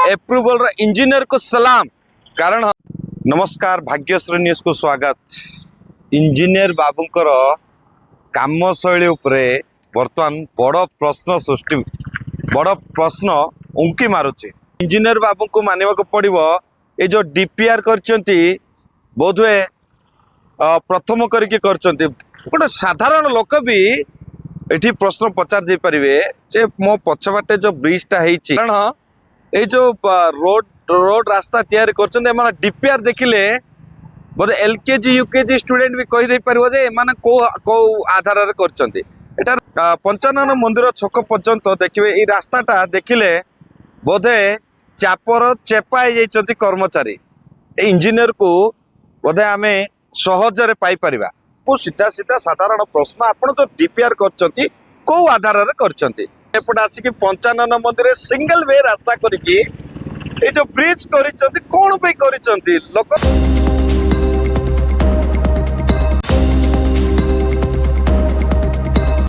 Approval engineer को सलाम। कारण नमस्कार, भाग्यश्री न्यूज को स्वागत। इंजीनियर बाबूंकर काम शैली उपरे वर्तमान बड़ प्रश्न सृष्टि बड़ प्रश्न उंकी मारुची। इंजीनियर बाबू को मानवा को पड़ो ये जो डीपीआर करचंती बोधवे प्रथम करके गोटे साधारण लोक भी ये प्रश्न पचार दे पारे जे मो पछबाटे जो ब्रिजटा होती कारण ये जो रोड रास्ता तैयारी कर डीपीआर देखिले बोधे एलकेजी यूकेजी स्टूडेंट भी कहीदे पार कौ आधार कर 55 मंदिर छक पर्यंत देखिए ये रास्ताटा देखिले बोधे चापर चेपाई जाइछंती कर्मचारी इंजीनियर को बोधे आम सहजरे पाइपर। सीधा सीधा साधारण प्रश्न आपण जो डीपीआर करचंती कौ आधार करपटे आसिक 55 मंदिर सिंगल वे रास्ता करके जो ब्रिज कर कौन पे कर लोक